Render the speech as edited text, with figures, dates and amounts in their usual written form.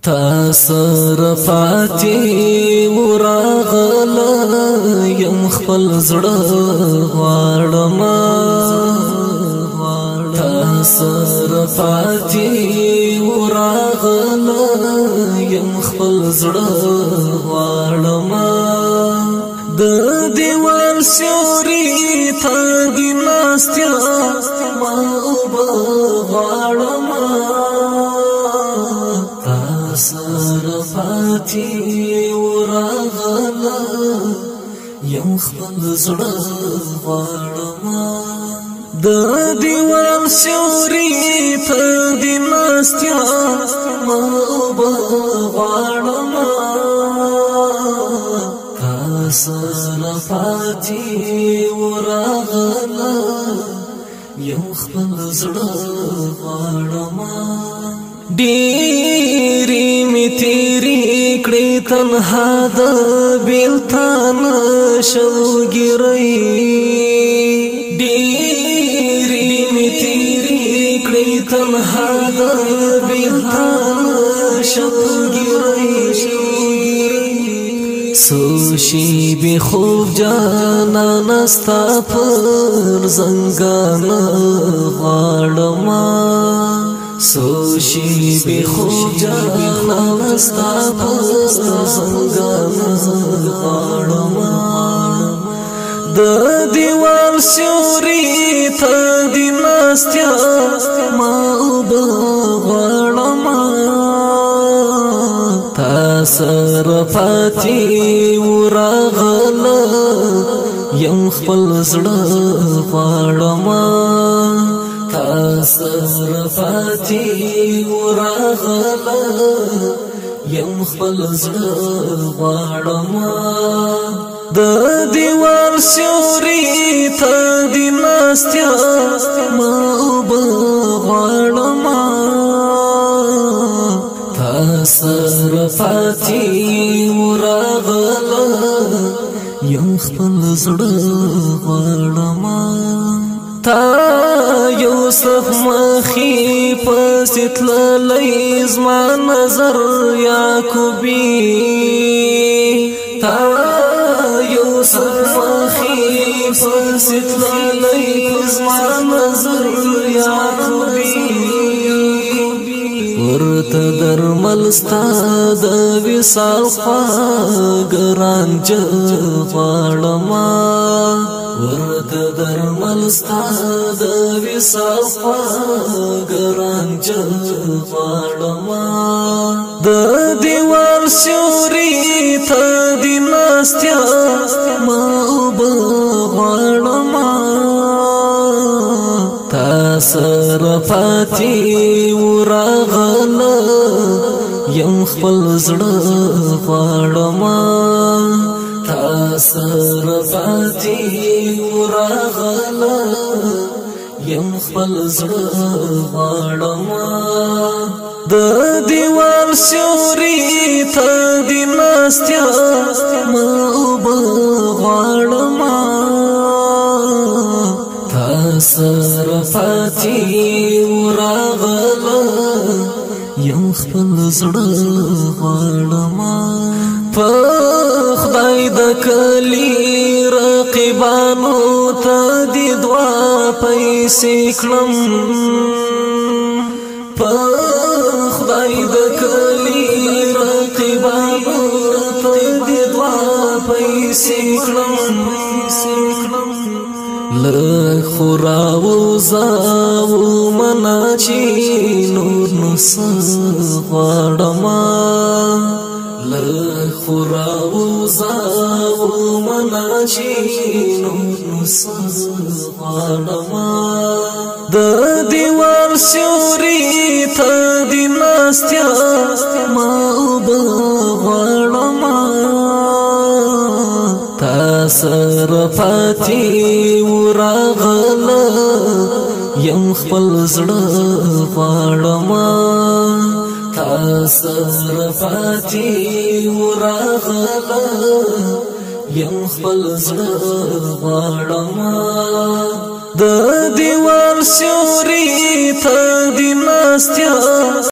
تاسر پاتی وراغل یم خپل زړه غواړم تاسر پاتی وراغل یم خپل زړه غواړم د دیوال سیوري ته دی ناستیا ما غواړم تاسر پاتی وراغله یم خپل زړه غواړم د دیوال سیوري ته دی ناستیا ما غواړم تاسر پاتی وراغله یم خپل زړه غواړم ډېرې مې تېرې کړې تنها د بېلتان شوګیرۍ ډېرې مې تېرې کړې تنها د بېلتان شوګیرۍ څو شېبې خوب جانانه ستا پر زنګان غواړم څو شېبې خوب جانانه ستا پر زنګان غواړم د دیوال سیوري ته دی ناستیا ما غواړم تاسر پاتی وراغله یم خپل زړه غواړم تاسر پاتی وراغله یم خپل زړه غواړم د دیوال سیوري ته دی ناستیا ما غواړم تاسر پاتی وراغله یم خپل زړه غواړم تا یوسف مخی پسې تللی زما نظر یعقوبی تا یوسف مخی پسې تللی زما نظر یعقوبی ورته درمل ستا د وصال خواږه غواړم ورته درمل ستا د وصال خواږه غواړم د دیوال سیوري ته دی ناستیا ما غواړم تاسر پاتی وراغله یم خپل زړه غواړم تاسر پاتی وراغله یم خپل زړه غواړم د دیوال سیوري ته دی ناستیا ما غواړم تاسر پاتی وراغله یم خپل زړه غواړم په خدای د کلی رقیبانو ته دی دعا پیسې کړم په خدای د کلی رقیبانو ته دی دعا پیسې کړم لږ خو راوځاو منا چې نور نو څه غواړم لږ خو راوځاو منا چې نور نو څه غواړم د دیوال سیوري ته دی ناستیا ما غواړم تاسر پاتی وراغله یم خپل زړه غواړم تاسر پاتی وراغله یم خپل زړه غواړم د دیوال سیوري ته دی ناستیا